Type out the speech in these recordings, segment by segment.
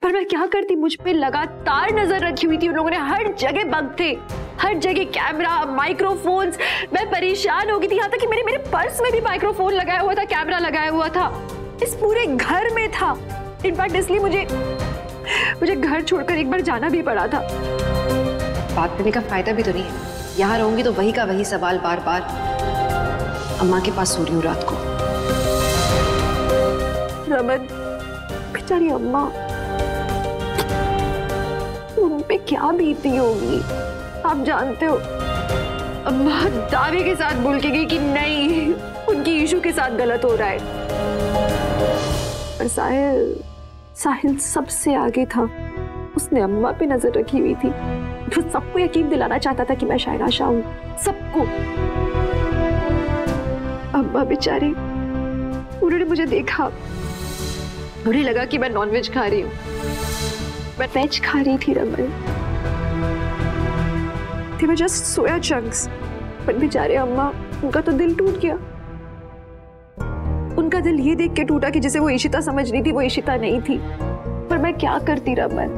पर मैं क्या करती, मुझ पे लगातार नजर रखी हुई थी उन लोगों ने, हर जगह बग थे, हर जगह कैमरा, माइक्रोफोन्स। मैं परेशान हो गई थी, यहाँ तक कि मेरे पर्स में भी माइक्रोफोन लगाया हुआ था, कैमरा लगाया हुआ था, इस पूरे घर में था। इनफैक्ट इसलिए मुझे घर छोड़कर एक बार जाना भी पड़ा था। बात करने का फायदा भी तो नहीं है, यहाँ रहूंगी तो वही का वही सवाल बार बार। अम्मा के पास सो रही हूँ रात को। रमन, बेचारी अम्मा, उन पे क्या बीती होगी आप जानते हो। अम्मा दावे के साथ बोल के गई कि नहीं, उनकी इशू के साथ गलत हो रहा है। पर साहिल सबसे आगे था, उसने अम्मा पे नजर रखी हुई थी। वो सबको यकीन दिलाना चाहता था कि मैं शायरा शाह हूं, सबको। अम्मा बेचारी, उन्होंने मुझे देखा, उन्हें लगा कि मैं नॉनवेज खा रही हूँ, मैं वेज खा रही थी Raman. They were just soya chunks। पर बेचारे अम्मा, उनका तो दिल टूट गया। उनका दिल ये देख के टूटा कि जिसे वो इशिता समझ रही थी वो इशिता नहीं थी। पर मैं क्या करती रमन,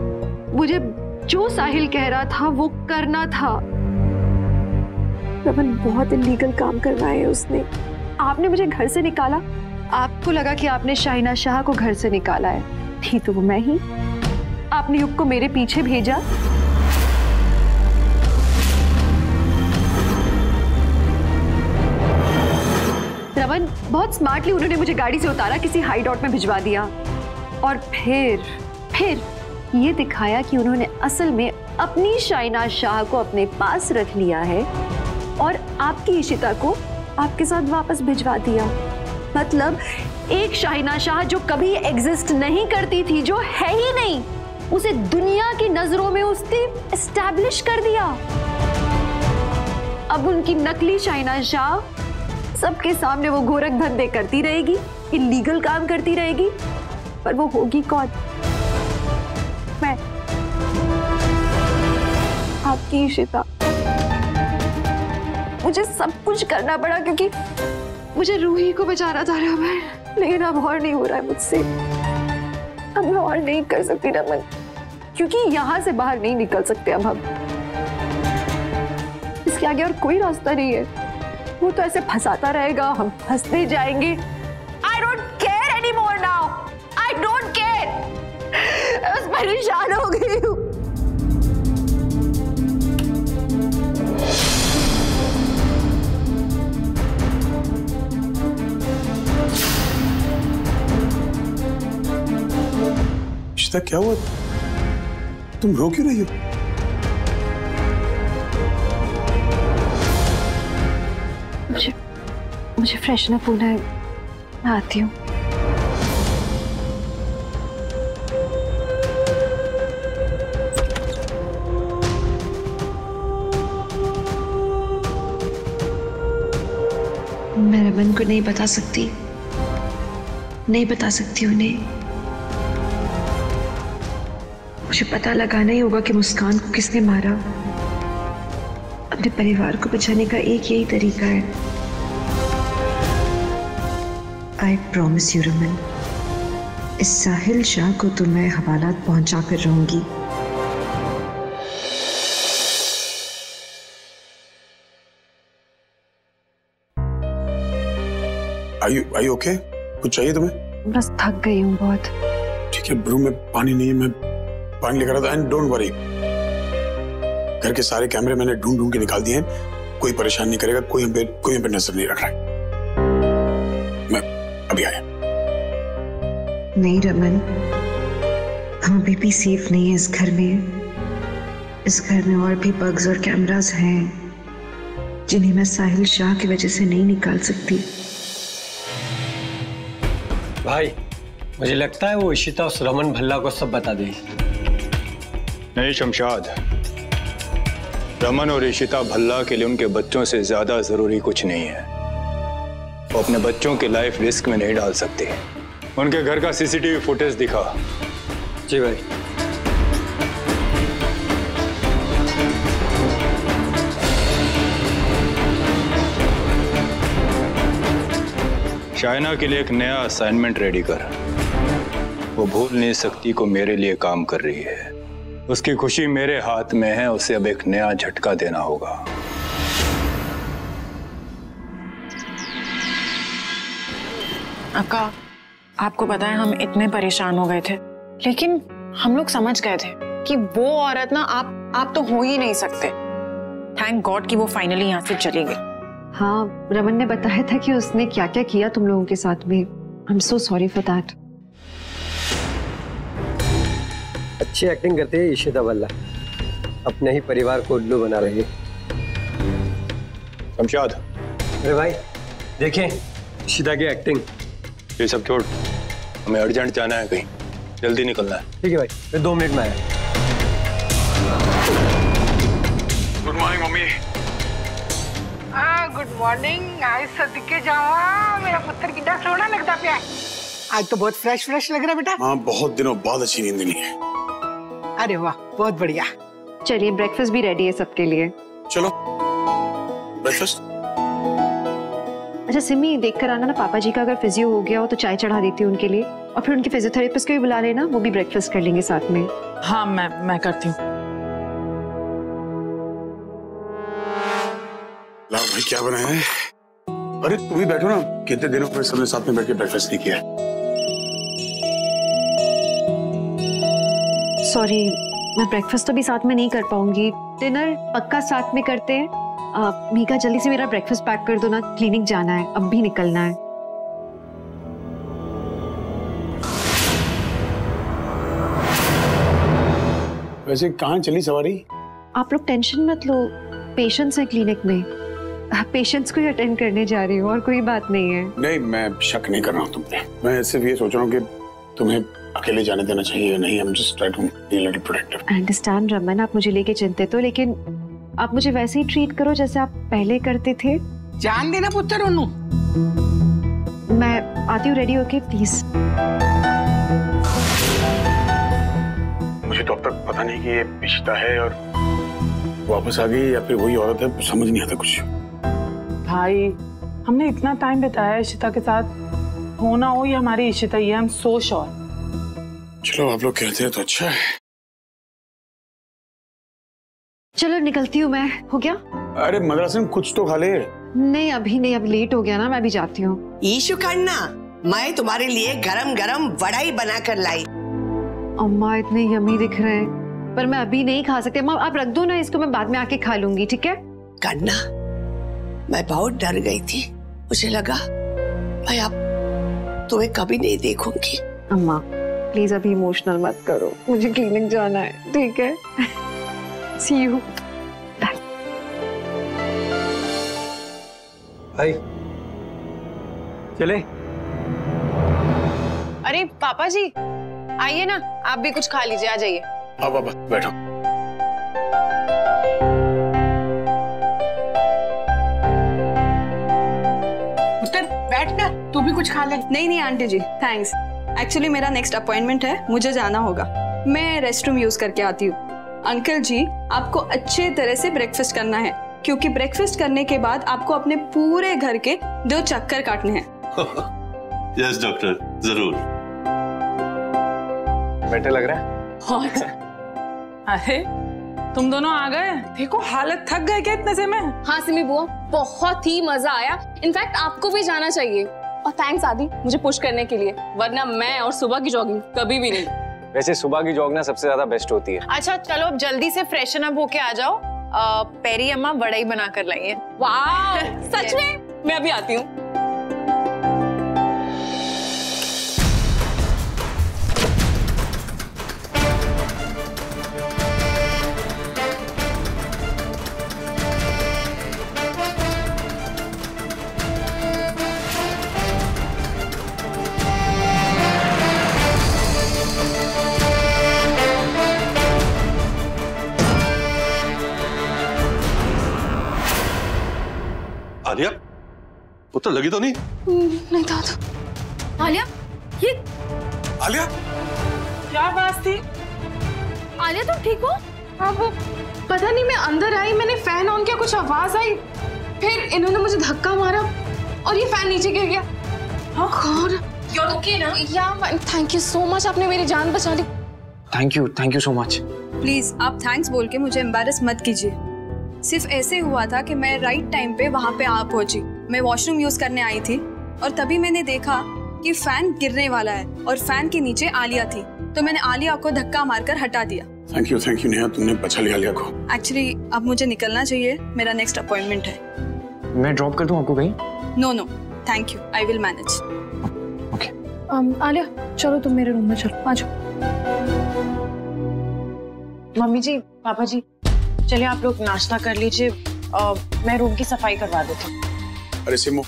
मुझे जो साहिल कह रहा था वो करना था। रमन बहुत इलीगल काम करना है उसने। आपने मुझे घर से निकाला, आपको लगा कि आपने शाहिना शाह को घर से निकाला है, थी तो वो मैं ही। आपने युग को मेरे पीछे भेजा। रमन बहुत स्मार्टली उन्होंने मुझे गाड़ी से उतारा, किसी हाइडआउट में भिजवा दिया, और फिर ये दिखाया कि उन्होंने असल में अपनी शाहिना शाह को अपने पास रख लिया है और आपकी इशिता को आपके साथ वापस भिजवा दिया। मतलब एक शाहिना शाह जो कभी एग्जिस्ट नहीं करती थी, जो है ही नहीं, उसे दुनिया की नजरों में उसने एस्टैब्लिश कर दिया। अब उनकी नकली शाहिना शाह सबके सामने वो गोरख धंधे करती रहेगी, इलीगल काम करती रहेगी, पर वो होगी कौन? मैं, आपकी इशिता। मुझे सब कुछ करना पड़ा क्योंकि मुझे रूही को बचाना था रमन, लेकिन अब और नहीं हो रहा है मुझसे। अब मैं और नहीं कर सकती रमन, क्योंकि यहाँ से बाहर नहीं निकल सकते अब हम। इसके आगे और कोई रास्ता नहीं है। वो तो ऐसे फंसाता रहेगा, हम फंसते जाएंगे। I don't care anymore now. I don't care. बस परेशान हो गई हूँ। इशिता क्या हुआ? तुम रो क्यों रही हो? मुझे फ्रेशन अप होना है, मैं आती हूँ। मैं रमन को नहीं बता सकती उन्हें। मुझे पता लगाना ही होगा कि मुस्कान को किसने मारा। अपने परिवार को बचाने का एक यही तरीका है। आई प्रॉमिस यू रमन, इस साहिल शाह को तो मैं हवालात पहुंचा कर रहूंगी। Are you okay? कुछ चाहिए तुम्हें? बस थक गई हूँ बहुत। ठीक है, रूम में पानी नहीं है, मैं पानी लेकर आता हूं। एंड डोंट वरी, घर के सारे कैमरे मैंने ढूंढ के निकाल दिए हैं, कोई परेशान नहीं करेगा, कोई हम पे नजर नहीं रख रहा है। मैं अभी आया। नहीं रमन, हम अभी भी सेफ नहीं है इस घर में। इस घर में और भी बग्स और कैमरास हैं जिन्हें मैं साहिल शाह की वजह से नहीं निकाल सकती। भाई, मुझे लगता है वो इशिता उस रमन भल्ला को सब बता देगी। नहीं शमशाद, रमन और इशिता भल्ला के लिए उनके बच्चों से ज्यादा जरूरी कुछ नहीं है। वो अपने बच्चों की लाइफ रिस्क में नहीं डाल सकते। उनके घर का सीसीटीवी फुटेज दिखा। जी भाई। शाइना के लिए एक नया असाइनमेंट रेडी कर। वो भूल नहीं सकती को मेरे लिए काम कर रही है। उसकी खुशी मेरे हाथ में है, उसे अब एक नया झटका देना होगा। अक्का, आपको पता है हम इतने परेशान हो गए थे, लेकिन हम लोग समझ गए थे कि वो औरत ना आप तो हो ही नहीं सकते। थैंक गॉड कि वो फाइनली यहाँ से चली गई। हाँ, रमन ने बताया था कि उसने क्या क्या किया तुम लोगों के साथ में। I am so sorry for that. अच्छी एक्टिंग करती है इशिता भल्ला, अपने ही परिवार को उल्लू बना रही है। शमशाद, अरे भाई देखें इशिता की एक्टिंग। ये सब छोड़, हमें अर्जेंट जाना है, कहीं जल्दी निकलना है। ठीक है भाई, मैं 2 मिनट में आया। Good morning mummy. Good morning. आज सदके जावा, मेरा पुत्र कितना सोना लगता पिया। आज तो बहुत फ्रेश लग रहा है बेटा। हाँ, बहुत दिनों बाद अच्छी नींद मिली है। अरे वाह, बहुत बढ़िया। चलिए, ब्रेकफास्ट भी रेडी है सबके लिए। चलो ब्रेकफास्ट। अच्छा सिमी, देख कर आना ना, पापा जी का अगर फिजियो हो गया हो तो चाय चढ़ा देती हूँ उनके लिए, और फिर उनके फिजियोथेरेपिस्ट को भी बुला लेना, वो भी ब्रेकफास्ट कर लेंगे साथ में। हाँ, मैं करती हूँ। लाओ भाई, क्या बनाया है? अरे तुम भी बैठो ना, कितने दिनों पर सबने साथ में बैठ के ब्रेकफास्ट नहीं किया। सॉरी, मैं ब्रेकफास्ट तो भी साथ में नहीं कर पाऊंगी, डिनर पक्का साथ में करते हैं। मीका, जल्दी से मेरा ब्रेकफास्ट पैक कर दो ना, क्लिनिक जाना है, अब भी निकलना है। वैसे कहाँ चली सवारी? आप लोग टेंशन मत लो, पेशेंट्स है क्लिनिक में, पेशेंट्स को ही अटेंड करने जा रही हूँ, और कोई बात नहीं है। नहीं, मैं शक नहीं कर रहा हूँ तुम पे, मैं सिर्फ ये सोच रहा हूँ कि तुम्हें अकेले जाने देना चाहिए या नहीं। I'm just trying to be a little protective. I understand Raman, आप मुझे लेके चिंतित हो, लेकिन आप मुझे वैसे ही ट्रीट करो जैसे आप पहले करते थे। जान देना पुत्र उन्नू। मैं आती हूँ रेडी होके, प्लीज। मुझे तो अब तक पता नहीं कि ये इशिता है और वापस आ गई या फिर वही औरत है, समझ नहीं आता कुछ। भाई, हमने इतना टाइम बिताया इशिता के साथ, होना हो ये हमारी इशिता ही है। I am so sure. चलो, आप लोग कहते हैं तो अच्छा है। चलो निकलती हूँ मैं, हो गया? अरे मद्रास में कुछ तो खा ले। नहीं अभी नहीं, अब लेट हो गया ना, मैं भी जाती हूँ। ईशु करना, मैं तुम्हारे लिए गरम गरम वड़ाई बना कर लाई। अम्मा इतने यमी दिख रहे हैं, पर मैं अभी नहीं खा सकती। अम्मा आप रख दो ना इसको, मैं बाद में आके खा लूंगी, ठीक है? करना, मैं बहुत डर गई थी, मुझे लगा मैं अब तुम्हें कभी नहीं देखूंगी। अम्मा प्लीज अभी इमोशनल मत करो, मुझे क्लिनिक जाना है, ठीक है? सी यू। भाई चले। अरे पापा जी आइए ना, आप भी कुछ खा लीजिए, आ जाइए। अब बैठो। पुत्र बैठ ना, तू भी कुछ खा ले। नहीं आंटी जी, थैंक्स। एक्चुअली मेरा नेक्स्ट अपॉइंटमेंट है, मुझे जाना होगा। मैं रेस्टरूम यूज करके आती हूँ। अंकल जी, आपको अच्छे तरह से ब्रेकफास्ट करना है, क्योंकि ब्रेकफास्ट करने के बाद आपको अपने पूरे घर के 2 चक्कर काटने हैं। यस डॉक्टर, जरूर। बेटर लग रहा है? हाँ। अरे तुम दोनों आ गए, देखो हालत थक गए क्या इतने से में? हाँ सिमी बुआ, बहुत ही मजा आया। इनफैक्ट आपको भी जाना चाहिए। और थैंक्स आदि मुझे पुश करने के लिए, वरना मैं और सुबह की जॉगिंग कभी भी नहीं। वैसे सुबह की जॉग ना सबसे ज्यादा बेस्ट होती है। अच्छा चलो अब जल्दी से फ्रेशन अप होके आ जाओ, पेरी अम्मा वड़ाई बना कर लाई है। वाह सच में? मैं अभी आती हूँ। आलिया, पुत्र लगी तो नहीं? नहीं था। आलिया, ये आलिया, क्या बात थी? आलिया तुम ठीक हो? अब पता नहीं, मैं अंदर आई, मैंने फैन ऑन किया, कुछ आवाज आई, फिर इन्होंने मुझे धक्का मारा और ये फैन नीचे गिर गया। हाँ? और You're okay ना? या थैंक यू सो मच, आपने मेरी जान बचा ली। Thank you so much. Please आप थैंक्स बोल के मुझे एम्बैरस मत कीजिए। सिर्फ ऐसे हुआ था कि मैं राइट टाइम पे वहाँ पे आ पहुंची। मैं वॉशरूम यूज करने आई थी और तभी मैंने देखा कि फैन गिरने वाला है और फैन के नीचे आलिया थी, तो मैंने आलिया को धक्का मारकर हटा दिया। थैंक यू नेहा, तुमने बचा लिया आलिया को। एक्चुअली अब मुझे निकलना चाहिए, मेरा नेक्स्ट अपॉइंटमेंट है। मैं ड्रॉप कर दूं आपको कहीं? No thank you, I will manage. Okay. Alia चलो तुम मेरे रूम में चलो, आ जाओ। मम्मी जी, पापा जी, चलिए आप लोग नाश्ता कर लीजिए, मैं रूम की सफाई करवा देती हूँ। अरे सिमो,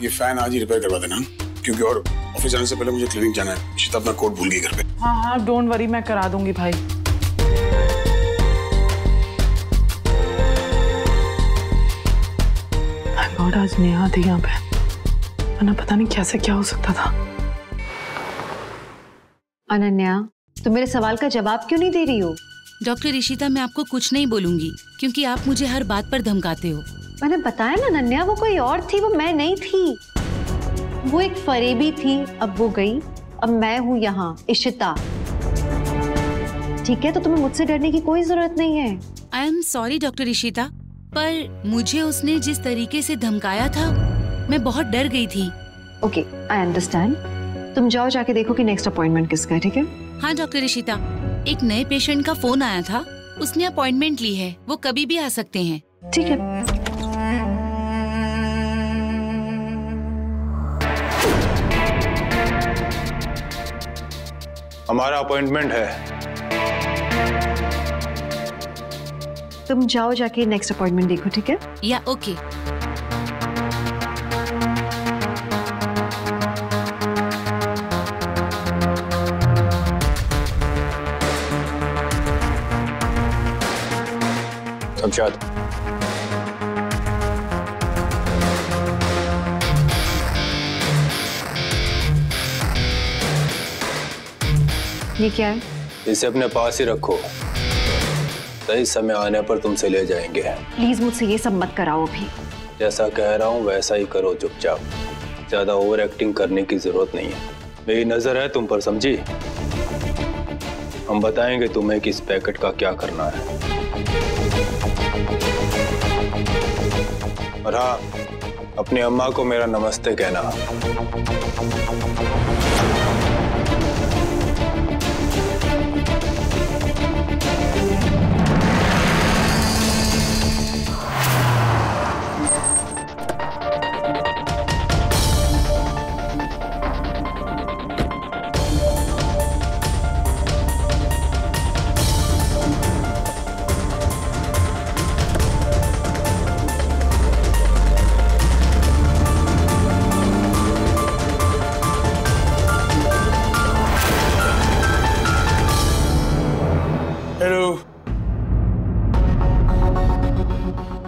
ये फैन आज ही रिपेयर करवा देना, क्योंकि और ऑफिस जाने से पहले मुझे क्लिनिक जाना है। इशिता अपना कोट भूल गई घर पे। हाँ डोंट वरी, मैं करा दूंगी भाई। गॉड, आज नेहा थी यहाँ पे, वरना पता नहीं कैसे क्या हो सकता था। अनन्या, तुम मेरे सवाल का जवाब क्यों नहीं दे रही हो? डॉक्टर इशिता, मैं आपको कुछ नहीं बोलूंगी क्योंकि आप मुझे हर बात पर धमकाते हो। मैंने बताया ना अनन्या, वो कोई और थी, वो मैं नहीं थी। वो एक फरेबी थी, अब वो गई, अब मैं हूँ यहाँ, इशिता। ठीक है, तो तुम्हें मुझसे डरने की कोई जरूरत नहीं है। I am sorry doctor Ishita, पर मुझे उसने जिस तरीके से धमकाया था, मैं बहुत डर गई थी। Okay, I understand. तुम जाओ, जाके देखो कि नेक्स्ट अपॉइंटमेंट किसका है, ठीक है? हाँ डॉक्टर इशिता, एक नए पेशेंट का फोन आया था, उसने अपॉइंटमेंट ली है, वो कभी भी आ सकते हैं। ठीक है। हमारा अपॉइंटमेंट है। तुम जाओ, जाके नेक्स्ट अपॉइंटमेंट देखो, ठीक है? या ओके। शमशाद, ये क्या है? इसे अपने पास ही रखो, सही समय आने पर तुमसे ले जाएंगे। प्लीज मुझसे ये सब मत कराओ अभी। जैसा कह रहा हूँ वैसा ही करो चुपचाप, ज्यादा ओवर एक्टिंग करने की जरूरत नहीं है। मेरी नजर है तुम पर, समझी? हम बताएंगे तुम्हें कि इस पैकेट का क्या करना है। और हाँ, अपनी अम्मा को मेरा नमस्ते कहना।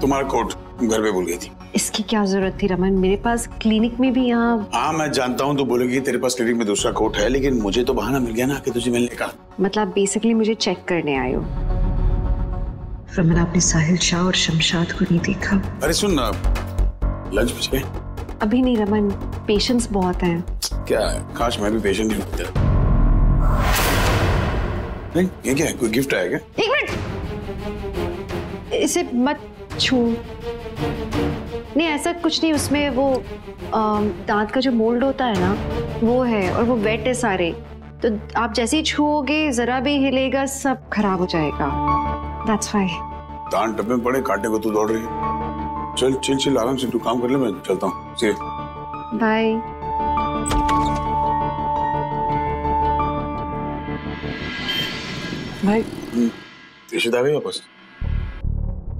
तुम्हारा कोट घर पे भूल गई थी। इसकी क्या जरूरत थी रमन, मेरे पास क्लिनिक में भी यहाँ। हाँ मैं जानता हूँ, तो बोलेगी तेरे पास क्लिनिक में दूसरा कोट है, लेकिन मुझे तो बहाना मिल गया ना कि तुझे मिलने का। मतलब बेसिकली मुझे चेक करने आए हो। रमन, आपने साहिल शाह और शमशाद को नहीं देखा? अरे सुन ना, लंच पूछ गए? अभी नहीं रमन, पेशेंट्स बहुत हैं। क्या है? काश मैं भी पेशेंट ही होता। नहीं, ये क्या है? कोई गिफ्ट आया क्या? एक मिनट, इसे मत छू। नहीं ऐसा कुछ नहीं, उसमें वो दांत का जो मोल्ड होता है ना, वो है और वो वेट है सारे, तो आप जैसे ही छूओगे जरा भी हिलेगा सब खराब हो जाएगा। That's why। दांत डब्बे में पड़े, काटने को तू दौड़ रही है। चल चिल चिल आराम से, तू काम कर ले, मैं चलता हूँ। सी बाय। भाई इशिता आ गई वापस?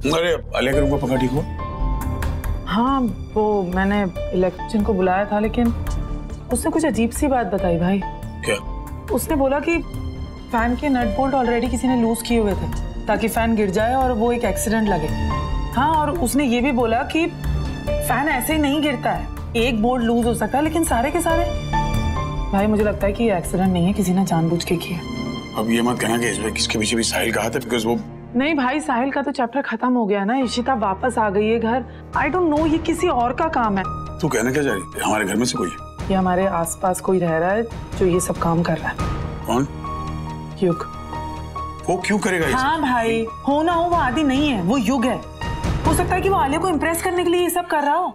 अरे आलिया के रूम का पंखा ठीक हुआ? हाँ, वो मैंने इलेक्ट्रिशियन को बुलाया था, लेकिन उसने कुछ अजीब सी बात बताई भाई। क्या? उसने बोला कि फैन के नट बोल्ट ऑलरेडी किसी ने लूज किए हुए थे ताकि फैन गिर जाए और वो एक एक्सीडेंट लगे। हाँ, और उसने ये भी बोला कि फैन ऐसे ही नहीं गिरता है, एक बोल्ट लूज हो सकता है, लेकिन सारे के सारे। भाई मुझे लगता है कि ये एक्सीडेंट नहीं है, किसी ने जानबूझ के किया। अब ये मत कहना कि इसमें किसके पीछे भी साहिल का हाथ है, बिकॉज़ वो। नहीं भाई, साहिल का तो चैप्टर खत्म हो गया ना, इशिता वापस आ गई है घर। आई डोंट नो, ये किसी और का काम है। तू कहना क्या चाह रही है? हमारे घर में से कोई है? कि हमारे आसपास कोई रह रहा है जो ये सब काम कर रहा है। कौन? युग। वो क्यों करेगा ये? हाँ भाई, हो ना हो वो आदि नहीं है, वो युग है। हो सकता है कि वो आलिया को इम्प्रेस करने के लिए ये सब कर रहा हो।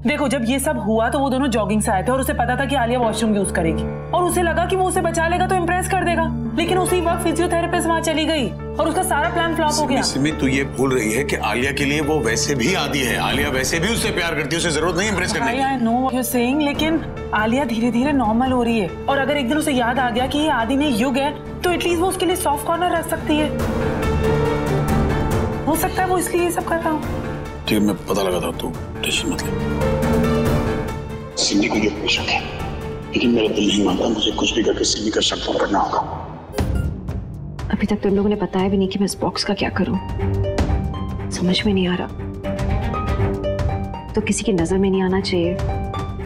देखो, जब ये सब हुआ तो वो दोनों जॉगिंग से आए थे और उसे पता था कि आलिया वॉशरूम यूज करेगी और उसे लगा कि वो उसे बचा लेगा तो इम्प्रेस कर देगा, लेकिन उसी वक्त फिजियोथेरेपिस्ट वहां चली गई और उसका सारा प्लान फ्लॉप हो गया। सिमी, तू ये भूल रही है कि आलिया के लिए वो वैसे भी आदी है। आलिया वैसे भी उससे प्यार करती है, उसे जरूरत नहीं इम्प्रेस करने की। I know what you are saying, लेकिन आलिया धीरे धीरे नॉर्मल हो रही है और अगर एक दिन उसे याद आ गया कि ये आदि नहीं युग है तो एटलीस्ट वो उसके लिए सॉफ्ट कॉर्नर रख सकती है। हो सकता है वो इसलिए ये सब कर रहा हो। ठीक, मैं पता लगाता हूँ, तू टेंशन मत ले। सिमी को ये कोई शक है, लेकिन मेरा दिल नहीं मानता। मुझे कुछ भी करके सिमी का शक दूर करना होगा। अभी तक तो इन लोगों ने बताया भी नहीं कि मैं इस बॉक्स का क्या करूं। समझ में नहीं आ रहा। तो किसी की नजर में नहीं आना चाहिए।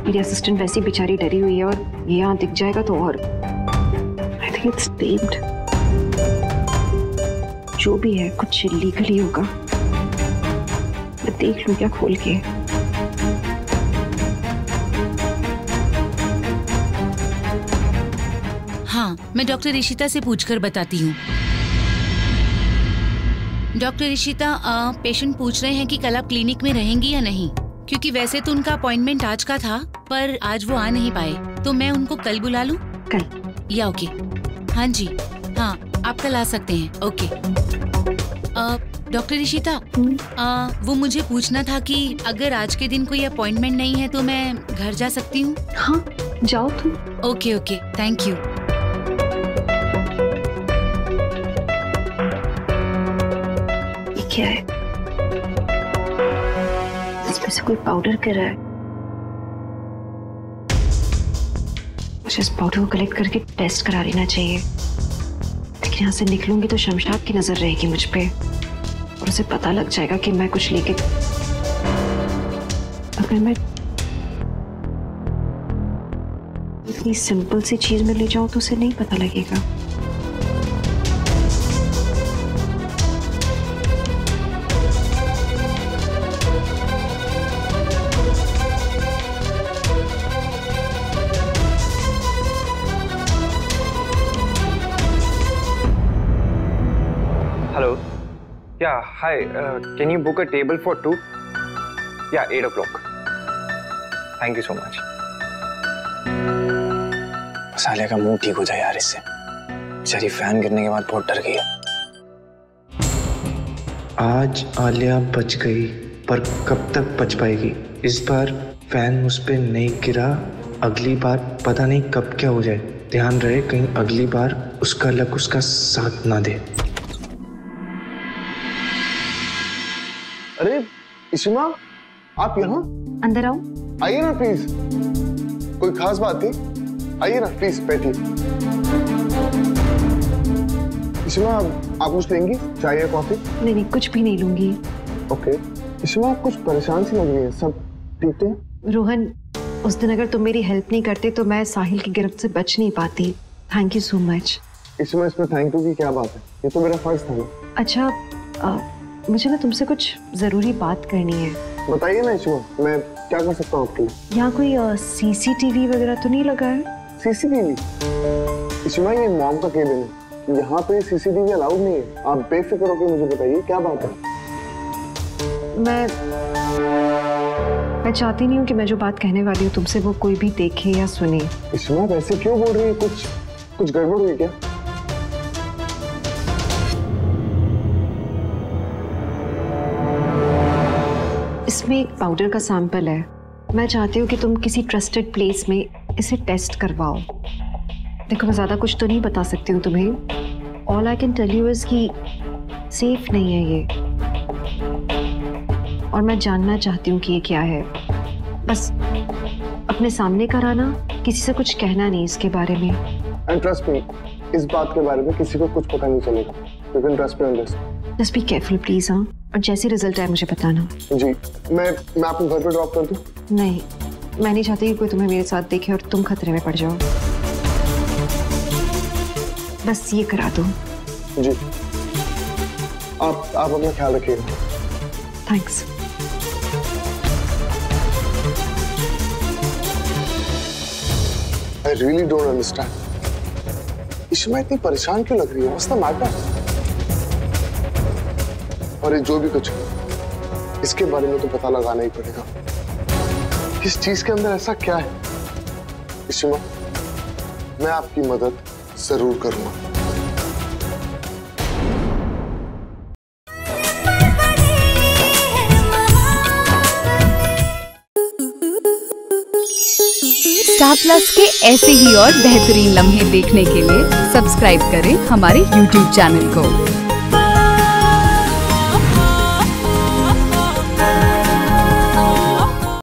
मेरी असिस्टेंट वैसी बेचारी डरी हुई है और ये यहाँ दिख जाएगा तो और आई थिंक इट्स टेम्ड। जो भी है कुछ इलीगल ही होगा। मैं देख लूं क्या खोल के। हाँ, मैं डॉक्टर ईशिता से पूछकर बताती हूँ। डॉक्टर ईशिता, पेशेंट पूछ रहे हैं कि कल आप क्लिनिक में रहेंगी या नहीं, क्योंकि वैसे तो उनका अपॉइंटमेंट आज का था पर आज वो आ नहीं पाए, तो मैं उनको कल बुला लूँ? कल या ओके। हाँ जी, हाँ आप कल आ सकते हैं। ओके। डॉक्टर ईशिता, वो मुझे पूछना था कि अगर आज के दिन कोई अपॉइंटमेंट नहीं है तो मैं घर जा सकती हूँ? हाँ जाओ तुम। Okay okay, thank you. क्या है? इसमें से कोई पाउडर कर रहा है। मुझे इस पाउडर को कलेक्ट करके टेस्ट करा लेना चाहिए, लेकिन यहाँ से निकलूंगी तो शमशाद की नजर रहेगी मुझ पे और उसे पता लग जाएगा कि मैं कुछ लेके। अगर मैं इतनी सिंपल सी चीज में ले जाऊं तो उसे नहीं पता लगेगा। Hello. Yeah, hi. Can you book a table for 2? Yeah, 8 o'clock. Thank you so much. सालिया का मुंह ठीक हो जाए यार इससे। बेचारी फैन गिरने के बाद बहुत डर गई है। आज आलिया बच गई, पर कब तक बच पाएगी? इस बार फैन उस पे नहीं गिरा, अगली बार पता नहीं कब क्या हो जाए। ध्यान रहे कहीं अगली बार उसका लक उसका साथ ना दे। अरे इशिमा, आप यहाँ? अंदर आओ। आइए ना प्लीज। कोई खास बात थी? आइए ना प्लीज, बैठिए। इशिमा, आप कुछ लेंगी? चाय या कॉफी? नहीं नहीं, कुछ भी नहीं लूंगी। ओके। इशिमा, आप कुछ परेशान सी लग रही है, सब ठीक है? रोहन, उस दिन अगर तुम मेरी हेल्प नहीं करते तो मैं साहिल की गिरफ्त से बच नहीं पाती। Thank you so much. Ishima, इसमें थैंक यू की क्या बात है? ये तो मेरा फर्ज था ना। अच्छा, मुझे ना तुमसे कुछ जरूरी बात करनी है। बताइए ना इशिमा, मैं क्या कर सकता हूँ आपके लिए? यहाँ कोई सीसीटीवी वगैरह तो नहीं लगा है? सीसीटीवी? इशिमा, ये मॉम का केबिन है, यहाँ पे सीसीटीवी अलाउड नहीं है। आप बेफिक्र होकर मुझे बताइए क्या बात है। मैं चाहती नहीं हूँ कि मैं जो बात कहने वाली हूँ तुमसे वो कोई भी देखे या सुने। इशिमा, वैसे क्यों बोल रही है? कुछ गड़बड़ हुई क्या? इसमें एक पाउडर का सैंपल है। मैं चाहती हूँ कि तुम किसी ट्रस्टेड प्लेस में इसे टेस्ट करवाओ। देखो, मैं ज़्यादा कुछ तो नहीं बता सकती हूँ तुम्हें। All I can tell you is कि सेफ नहीं है ये, और मैं जानना चाहती हूँ कि ये क्या है। बस अपने सामने कराना, किसी से कुछ कहना नहीं इसके बारे में। एंड ट्रस्ट मी, इस बात के बारे में किसी को कुछ पता नहीं चलेगा। You can trust me on this. Just be careful please. हाँ, और जैसे रिजल्ट आए मुझे बताना। जी, मैं आपको घर पे ड्रॉप कर दूं? नहीं, मैं नहीं चाहती कि कोई तुम्हें मेरे साथ देखे और तुम खतरे में पड़ जाओ। बस ये करा दो। जी, आप अपना ख्याल रखिएगा। I really don't understand. Ishima इतनी परेशान क्यों लग रही है? What's the matter? और ये जो भी कुछ इसके बारे में तो पता लगाना ही पड़ेगा। इस चीज के अंदर ऐसा क्या है? इशिमा, मैं आपकी मदद जरूर करूंगा। स्टार प्लस के ऐसे ही और बेहतरीन लम्हे देखने के लिए सब्सक्राइब करें हमारे YouTube चैनल को।